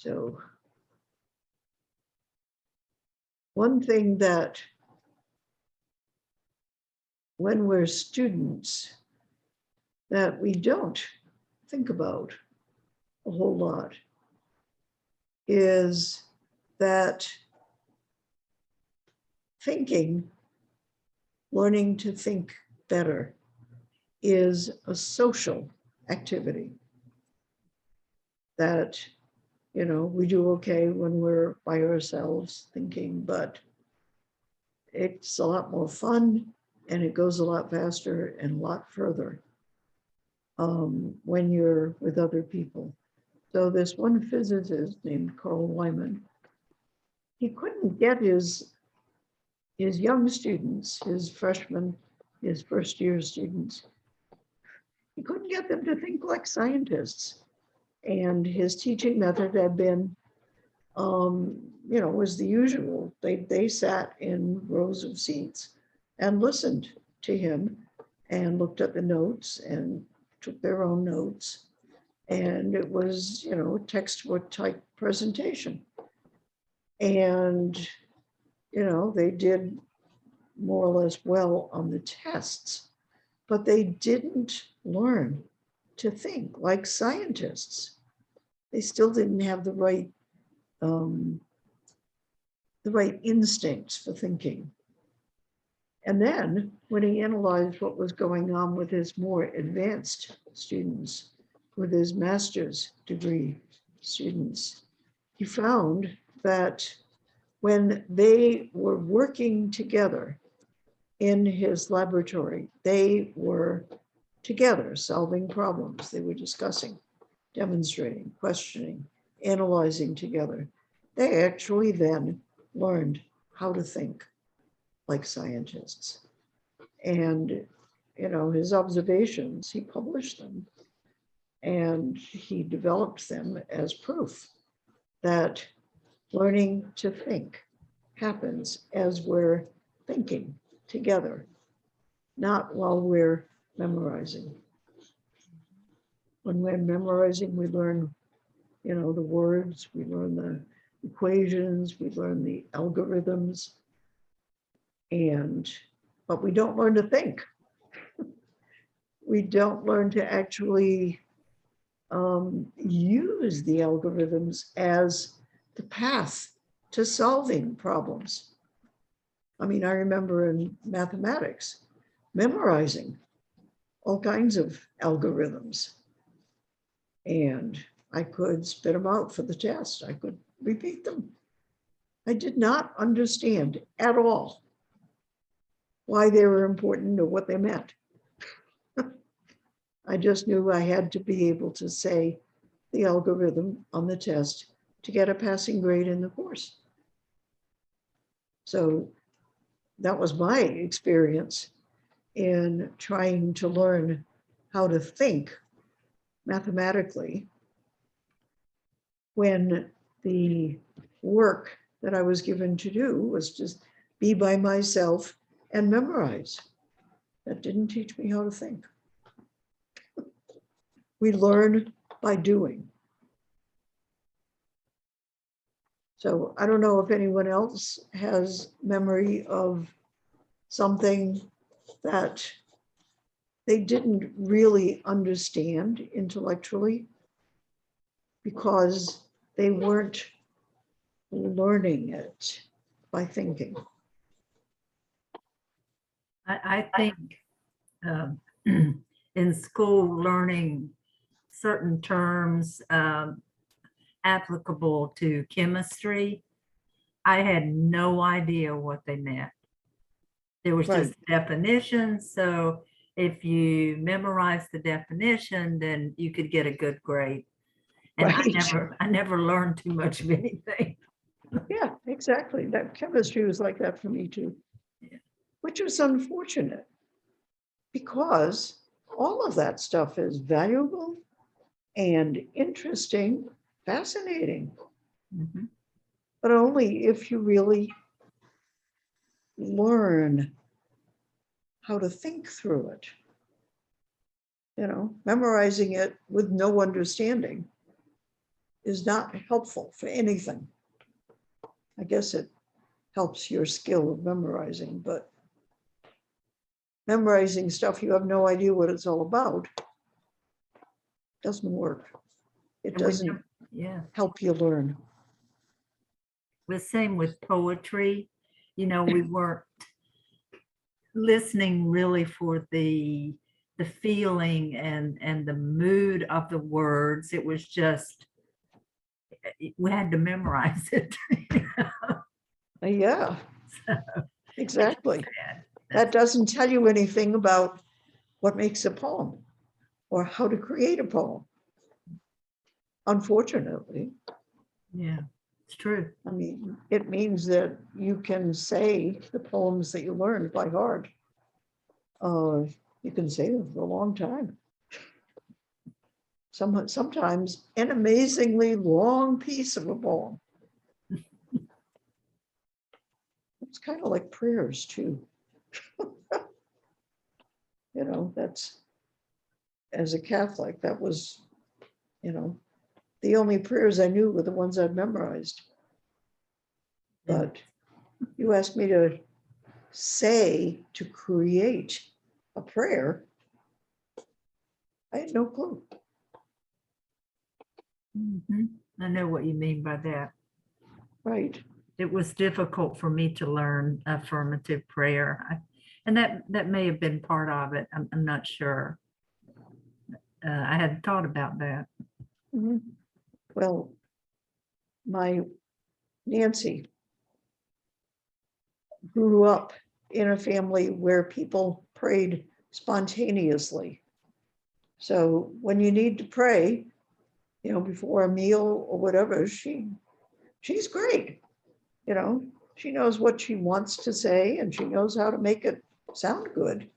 So one thing that when we're students that we don't think about a whole lot is that thinking, learning to think better, is a social activity that, you know, we do okay when we're by ourselves thinking, but it's a lot more fun and it goes a lot faster and a lot further when you're with other people. So this one physicist named Carl Lyman, he couldn't get his young students, his freshmen, his first year students, he couldn't get them to think like scientists. And his teaching method had been, you know, was the usual. They sat in rows of seats and listened to him and looked at the notes and took their own notes. And it was, you know, textbook type presentation. And, you know, they did more or less well on the tests, but they didn't learn to think like scientists. They still didn't have the right instincts for thinking. And then when he analyzed what was going on with his more advanced students, with his master's degree students, he found that when they were working together in his laboratory, they were together solving problems. They were discussing, demonstrating, questioning, analyzing together. They actually then learned how to think like scientists. And, you know, his observations, he published them and he developed them as proof that learning to think happens as we're thinking together, not while we're memorizing. When we're memorizing, we learn, you know, the words, we learn the equations, we learn the algorithms, but we don't learn to think. We don't learn to actually use the algorithms as the path to solving problems. I mean, I remember in mathematics, memorizing all kinds of algorithms. And I could spit them out for the test. I could repeat them. I did not understand at all why they were important or what they meant. I just knew I had to be able to say the algorithm on the test to get a passing grade in the course. So that was my experience in trying to learn how to think mathematically when the work that I was given to do was just be by myself and memorize. That didn't teach me how to think. We learn by doing. So I don't know if anyone else has memory of something that they didn't really understand intellectually because they weren't learning it by thinking. I think in school, learning certain terms applicable to chemistry, I had no idea what they meant. There was just definitions. So if you memorize the definition, then you could get a good grade. And I never learned too much of anything. Yeah, exactly. That chemistry was like that for me too. Yeah. Which was unfortunate because all of that stuff is valuable and interesting, fascinating, but only if you really learn how to think through it. You know, memorizing it with no understanding is not helpful for anything. I guess it helps your skill of memorizing, but memorizing stuff you have no idea what it's all about doesn't work. It And we doesn't never- Yeah, help you learn. the same with poetry. You know, we weren't listening really for the feeling and the mood of the words. It was just we had to memorize it. Yeah, exactly. Sad. That doesn't tell you anything about what makes a poem or how to create a poem. Unfortunately, Yeah, it's true. I mean, it means that you can say the poems that you learned by heart. You can say them for a long time. Sometimes an amazingly long piece of a poem. It's kind of like prayers too. You know, that's, as a Catholic, that was, you know, the only prayers I knew were the ones I'd memorized. But you asked me to say, to create a prayer, I had no clue. Mhm. I know what you mean by that. Right. It was difficult for me to learn affirmative prayer. And that may have been part of it. I'm not sure. I hadn't thought about that. Mhm. Well, my Nancy grew up in a family where people prayed spontaneously. So when you need to pray, you know, before a meal or whatever, she's great. You know, she knows what she wants to say and she knows how to make it sound good.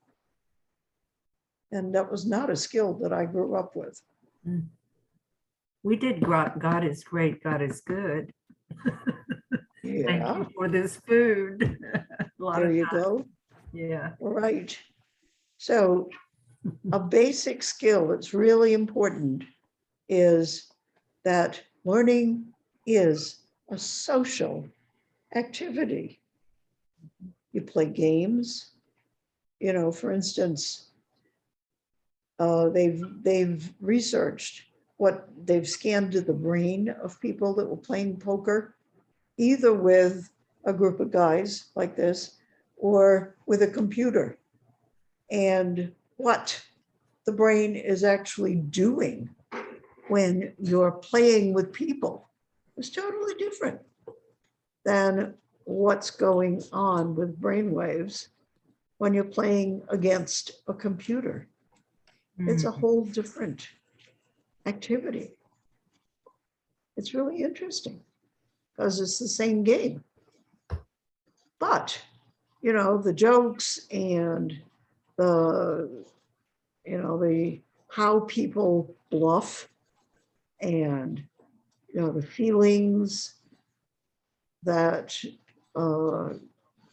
And that was not a skill that I grew up with. Mm. We did God is great, God is good. Thank Yeah, you for this food. A lot there of you times. go. Yeah. Right. So a basic skill that's really important is that learning is a social activity. You play games, you know, for instance, they've researched what they've scanned to the brain of people that were playing poker, either with a group of guys like this or with a computer, and what the brain is actually doing when you're playing with people is totally different than what's going on with brainwaves when you're playing against a computer. It's a Mm. whole different activity. It's really interesting because it's the same game. But, you know, the jokes and the, you know, the how people bluff and, you know, the feelings that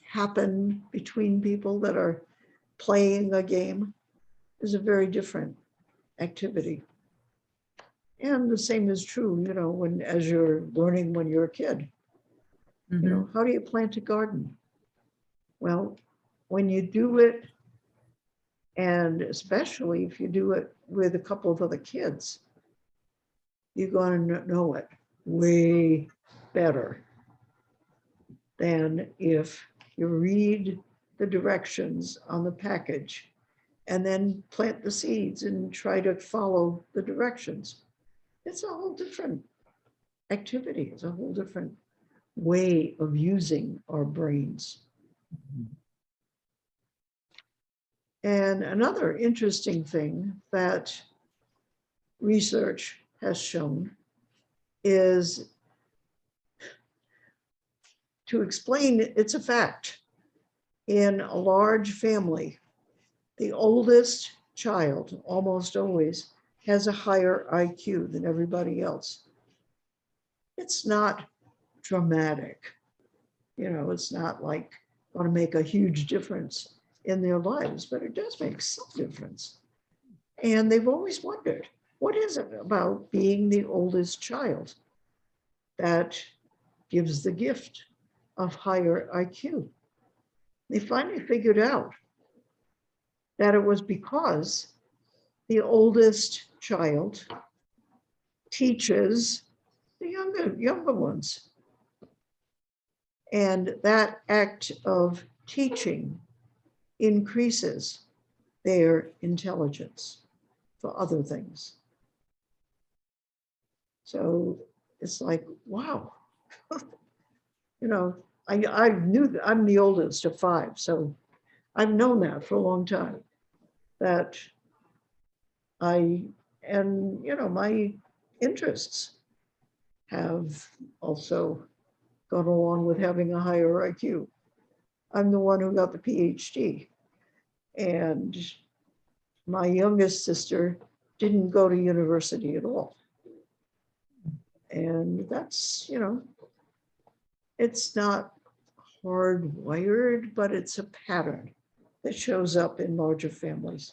happen between people that are playing a game is a very different activity. And the same is true, you know, when as you're learning when you're a kid. You know, how do you plant a garden? Well, when you do it, and especially if you do it with a couple of other kids, you're going to know it way better than if you read the directions on the package and then plant the seeds and try to follow the directions. It's a whole different activity. It's a whole different way of using our brains. And another interesting thing that research has shown is to explain, it's a fact. In a large family, the oldest child almost always has a higher IQ than everybody else. It's not dramatic. You know, it's not like going to make a huge difference in their lives, but it does make some difference. And they've always wondered, what is it about being the oldest child that gives the gift of higher IQ? They finally figured out that it was because the oldest child teaches the younger ones. And that act of teaching increases their intelligence for other things. So it's like, wow, you know, I knew that I'm the oldest of 5, so I've known that for a long time, that my interests have also gone along with having a higher IQ. I'm the one who got the PhD, and my youngest sister didn't go to university at all. And that's, it's not hardwired, but it's a pattern that shows up in larger families.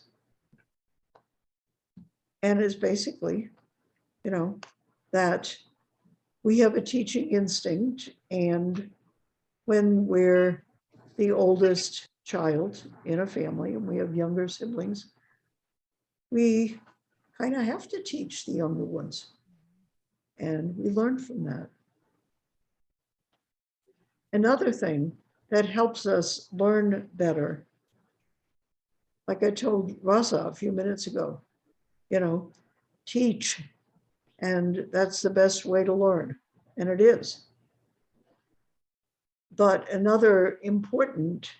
And it's basically, that we have a teaching instinct, and when we're the oldest child in a family and we have younger siblings, we kind of have to teach the younger ones. And we learn from that. Another thing that helps us learn better, like I told Rasa a few minutes ago, teach, and that's the best way to learn, and it is. But another important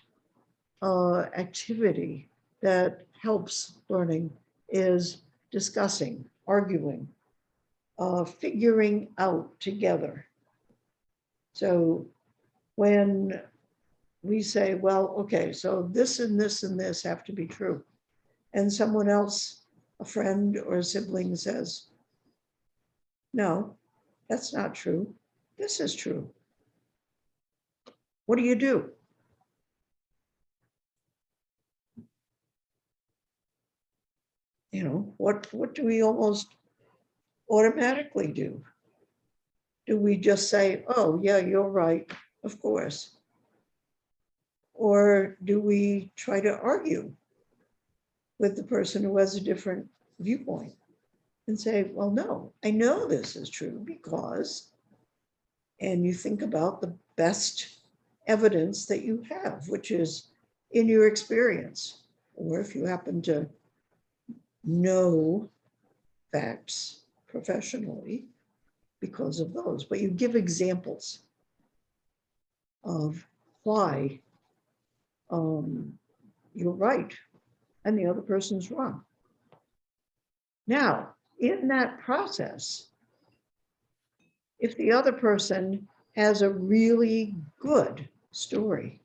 activity that helps learning is discussing, arguing, figuring out together. So when we say, well, okay, so this and this and this have to be true, and someone else, a friend or a sibling, says, no, that's not true. This is true. What do you do? What do we almost automatically do? Do we just say, oh, yeah, you're right, of course? Or do we try to argue with the person who has a different viewpoint and say, well, no, I know this is true because, and you think about the best evidence that you have, which is in your experience, or if you happen to know facts professionally because of those, but you give examples of why you're right and the other person's wrong. Now, in that process, if the other person has a really good story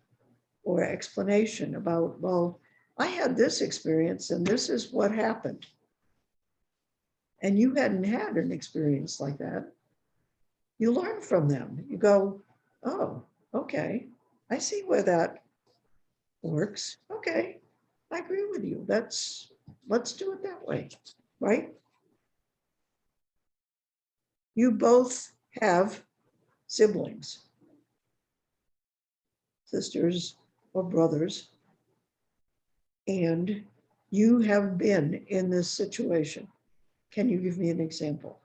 or explanation about, well, I had this experience and this is what happened, and you hadn't had an experience like that, you learn from them. You go, oh, okay, I see where that works. Okay, I agree with you. Let's do it that way, right? You both have siblings, sisters or brothers, and you have been in this situation. Can you give me an example?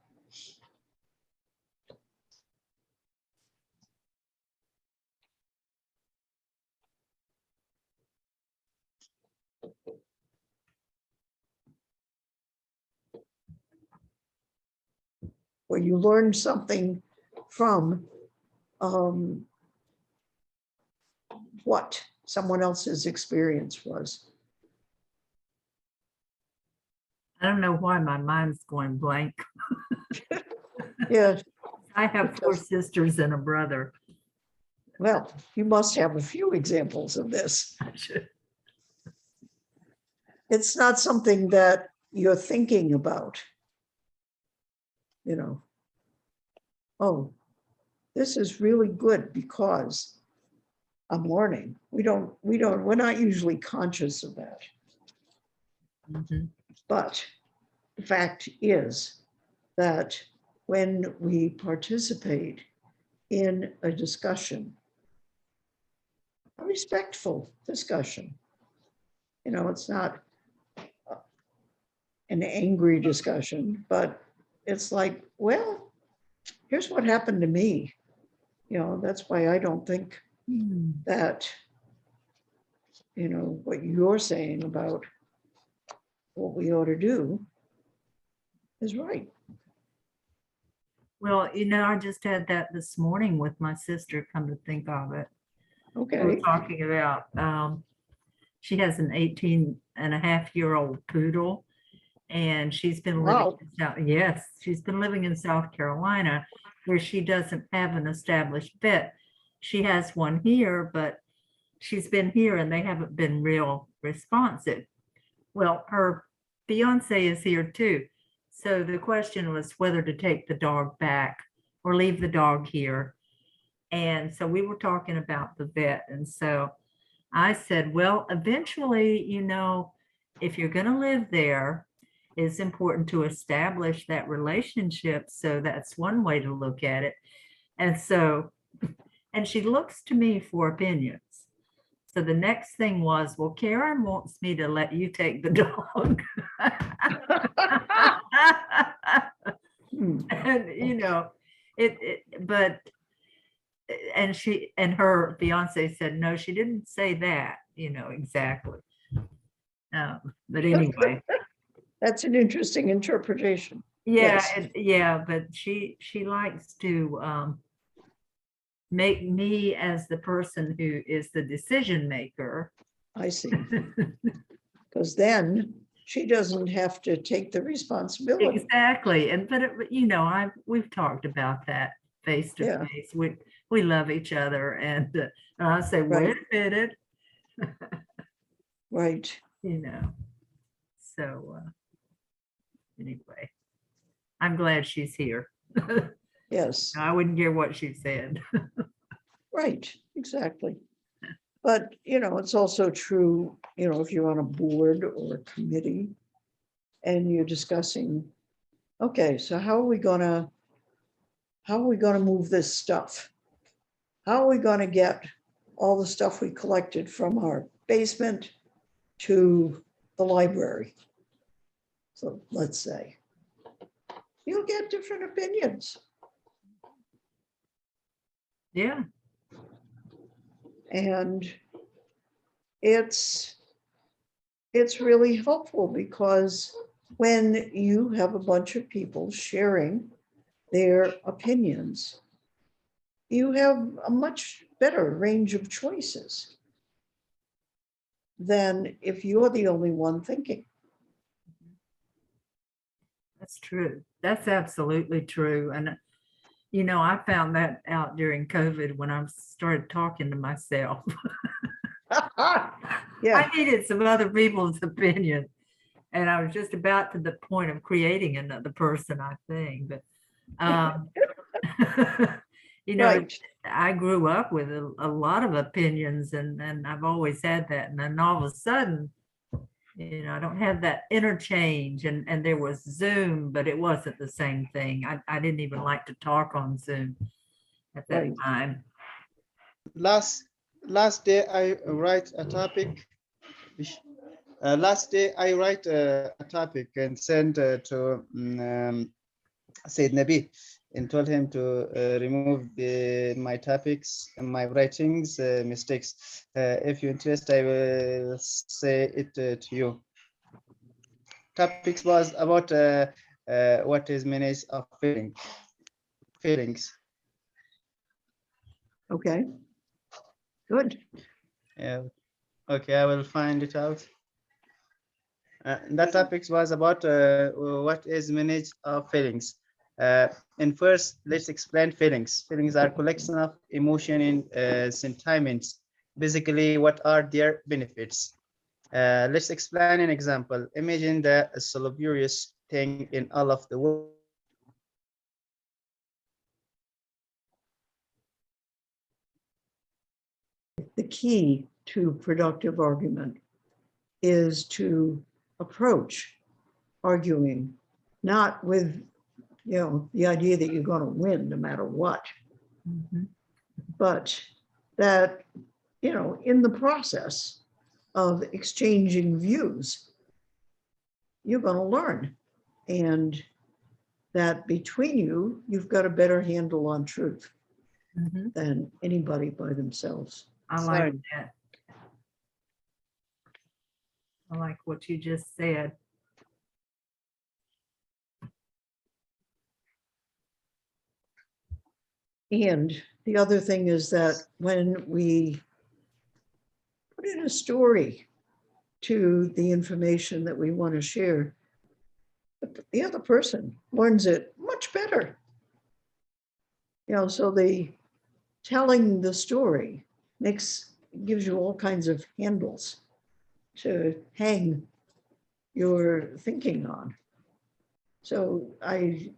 Where you learned something from what someone else's experience was. I don't know why my mind's going blank. Yeah. I have 4 sisters and a brother. Well, you must have a few examples of this. It's not something that you're thinking about. Oh, this is really good because I'm learning. We're not usually conscious of that. Mhm. But the fact is that when we participate in a discussion, a respectful discussion, it's not an angry discussion, but it's like, well, here's what happened to me. That's why I don't think that, what you're saying about what we ought to do is right. Well, I just had that this morning with my sister, come to think of it. We were Okay. talking about, she has an 18-and-a-half-year-old poodle, and she's been living, Wow. yes, she's been living in South Carolina, where she doesn't have an established vet. She has one here, but she's been here and they haven't been real responsive. Well, her fiance is here too. So the question was whether to take the dog back or leave the dog here. And so we were talking about the vet. And so I said, well, eventually, if you're going to live there, it's important to establish that relationship. So that's one way to look at it. And she looks to me for opinions. So the next thing was, well, Karen wants me to let you take the dog. Hmm. And but she and her fiance said, no, she didn't say that, exactly. But anyway, That's an interesting interpretation. yeah, Yes. yeah, but she likes to make me as the person who is the decision maker. I see. Because then she doesn't have to take the responsibility. Exactly. We've talked about that face to Yeah. face. We love each other, and I say, wait a minute, Right. So anyway, I'm glad she's here. Yes. I wouldn't care what she said. Right. Exactly. But, it's also true, if you're on a board or a committee and you're discussing, okay, so how are we gonna move this stuff? How are we gonna get all the stuff we collected from our basement to the library? So let's say, you'll get different opinions. Yeah. And it's really helpful because when you have a bunch of people sharing their opinions, you have a much better range of choices than if you're the only one thinking. That's true. That's absolutely true. And, I found that out during COVID when I started talking to myself. Yeah. I needed some other people's opinion. And I was just about to the point of creating another person, I think. But, Right. I grew up with a lot of opinions, and I've always had that. And then all of a sudden, I don't have that interchange, and there was Zoom, but it wasn't the same thing. I didn't even like to talk on Zoom at that Right. time. Last day I write a topic. Last day I write a topic and send to Said Nabi and told him to remove my topics and my writings mistakes. If you're interested, I will say it to you. Topics was about what is meanings of feelings. Okay. Good. Yeah. Okay, I will find it out. That topic was about what is manage of feelings. And first, let's explain feelings. Feelings are collection of emotion and sentiments. Basically, what are their benefits? Let's explain an example. Imagine the salubrious thing in all of the world. The key to productive argument is to approach arguing not with, the idea that you're going to win no matter what, Mhm. but that, in the process of exchanging views, you're going to learn. And that between you, you've got a better handle on truth Mhm. than anybody by themselves. I like Sorry. that. I like what you just said. And the other thing is that when we put in a story to the information that we want to share, the other person learns it much better. So the telling the story gives you all kinds of handles to hang your thinking on. So I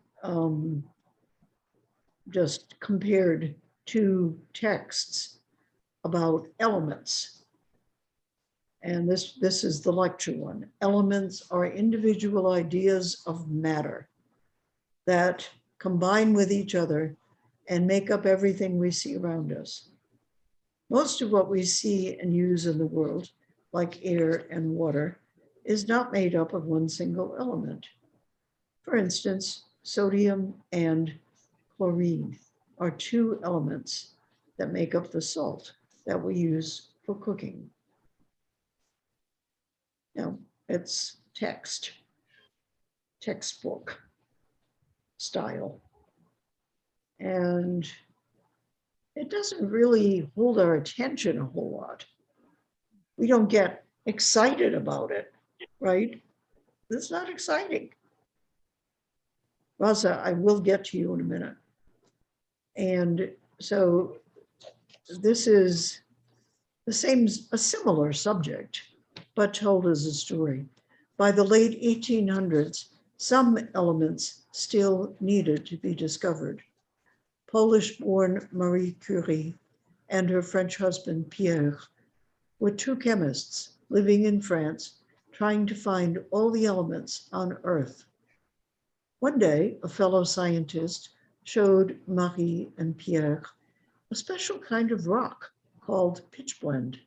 just compared two texts about elements. And this is the lecture one. Elements are individual ideas of matter that combine with each other and make up everything we see around us. Most of what we see and use in the world, like air and water, is not made up of one single element. For instance, sodium and chlorine are two elements that make up the salt that we use for cooking. Now, it's textbook style. And it doesn't really hold our attention a whole lot. We don't get excited about it, right? It's not exciting. Rosa, I will get to you in a minute. And so this is a similar subject, but told as a story. By the late 1800s, some elements still needed to be discovered. Polish-born Marie Curie and her French husband, Pierre, were two chemists living in France, trying to find all the elements on Earth. One day, a fellow scientist showed Marie and Pierre a special kind of rock called pitchblende.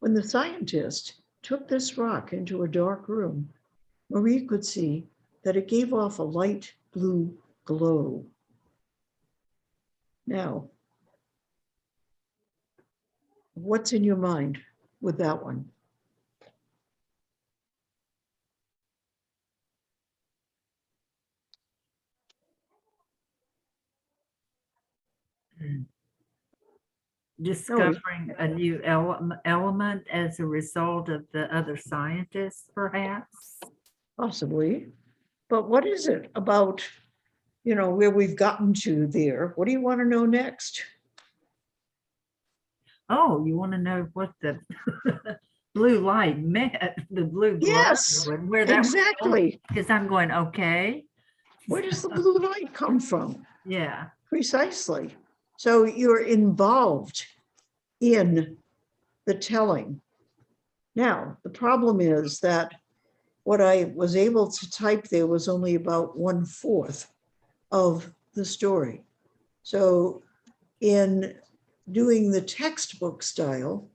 When the scientist took this rock into a dark room, Marie could see that it gave off a light blue glow. Now, what's in your mind with that one? Discovering a new element as a result of the other scientists, perhaps? Possibly. But what is it about, where we've gotten to there? What do you want to know next? Oh, you want to know what the blue light meant, the blue glow, Yes, and where that was going? exactly. Because I'm going, okay, Where does the blue light come from? yeah. Precisely. So you're involved in the telling. Now, the problem is that what I was able to type there was only about 1/4 of the story. So in doing the textbook style,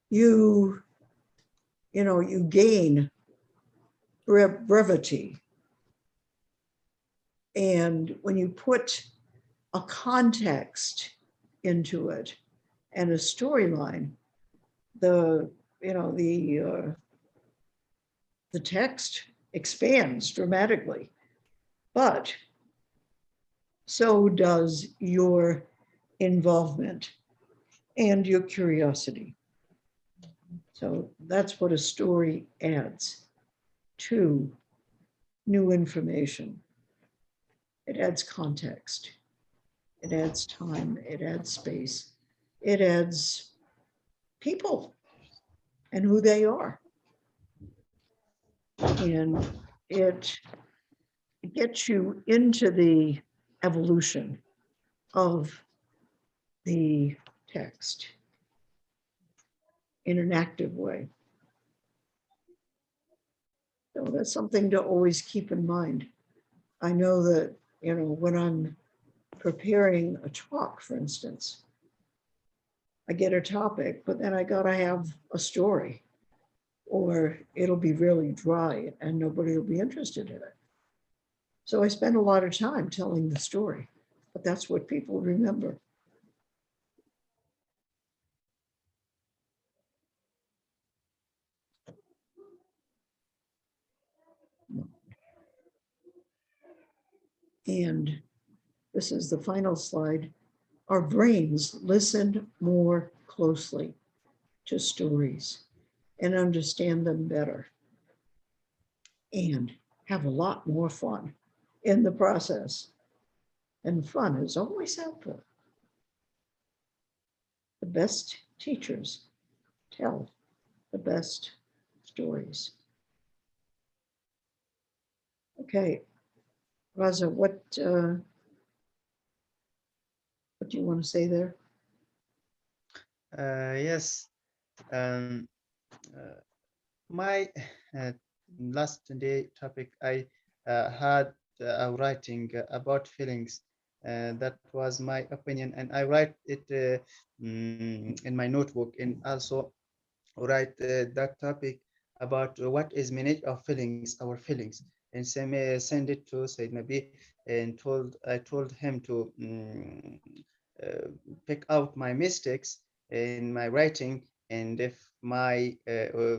you gain brevity. And when you put a context into it and a storyline, the text expands dramatically, but so does your involvement and your curiosity. So that's what a story adds to new information. It adds context, it adds time, it adds space, it adds people and who they are. And it gets you into the evolution of the text in an active way. So that's something to always keep in mind. I know that, when I'm preparing a talk, for instance, I get a topic, but then I gotta have a story, or it'll be really dry and nobody will be interested in it. So I spend a lot of time telling the story, but that's what people remember. And this is the final slide. Our brains listen more closely to stories and understand them better and have a lot more fun in the process. And fun is always helpful. The best teachers tell the best stories. Okay, Raza, what do you want to say there? Yes. Um, my last day topic, I had a writing about feelings. That was my opinion, and I write it in my notebook, and also write that topic about what is meaning of feelings, our feelings, and send it to Said Nabi, and I told him to pick out my mistakes in my writing, and if my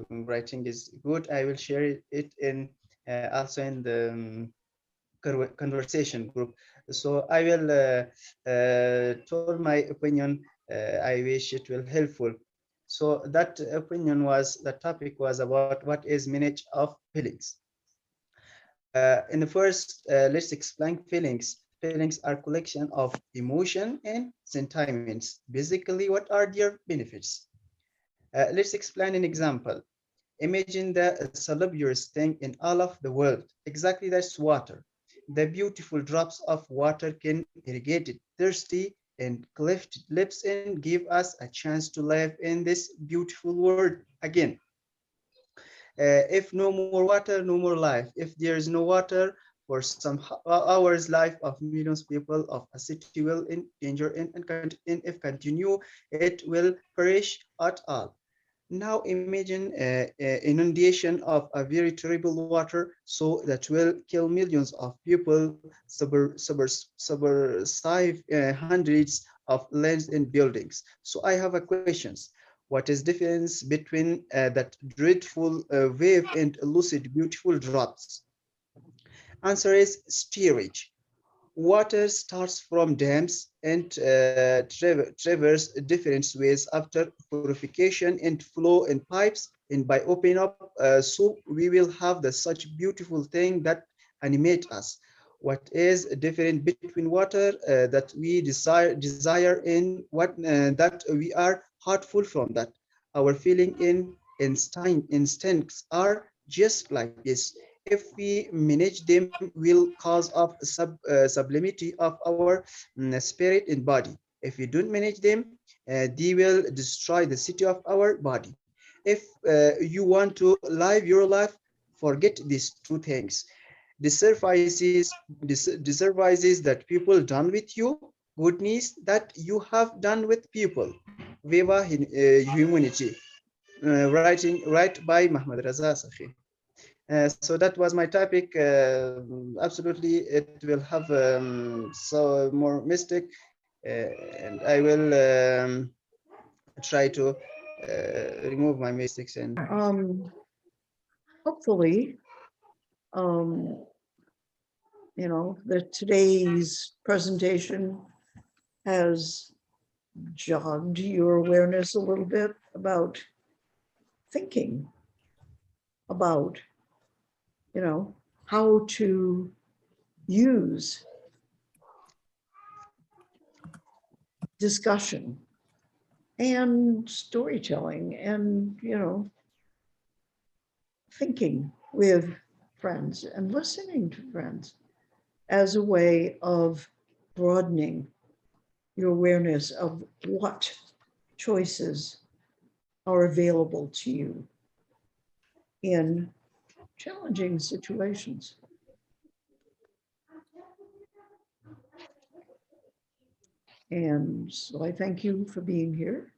writing is good, I will share it in also in the conversation group. So I will tell my opinion. I wish it will helpful. So that opinion was, the topic was about what is meaning of feelings. In the first, let's explain feelings. Feelings are collection of emotion and sentiments. Basically, what are their benefits? Let's explain an example. Imagine the salubrious thing in all of the world. Exactly, that's water. The beautiful drops of water can irrigate it, thirsty and cleft lips, and give us a chance to live in this beautiful world again. If no more water, no more life. If there is no water, for some hours, life of millions of people of a city will in danger, and if continue, it will perish at all. Now imagine inundation of a very terrible water, so that will kill millions of people, hundreds of lands and buildings. So I have a questions. What is difference between that dreadful wave and lucid beautiful drops? Answer is storage. Water starts from dams and traverse different ways after purification and flow in pipes, and by opening up, so we will have the such beautiful thing that animate us. What is different between water that we desire in what that we are heartful from that? Our feeling in instincts are just like this. If we manage them, will cause of sublimity of our spirit and body. If we don't manage them, they will destroy the city of our body. If you want to live your life, forget these two things. The services that people done with you, goodness that you have done with people. Viva humanity. Right by Mahmoud Raza Sakhi. So that was my topic. Absolutely, it will have so more mistake, and I will try to remove my mistakes and Hopefully, um, that today's presentation has jogged your awareness a little bit about thinking about, how to use discussion and storytelling and, thinking with friends and listening to friends as a way of broadening your awareness of what choices are available to you in challenging situations. And so I thank you for being here.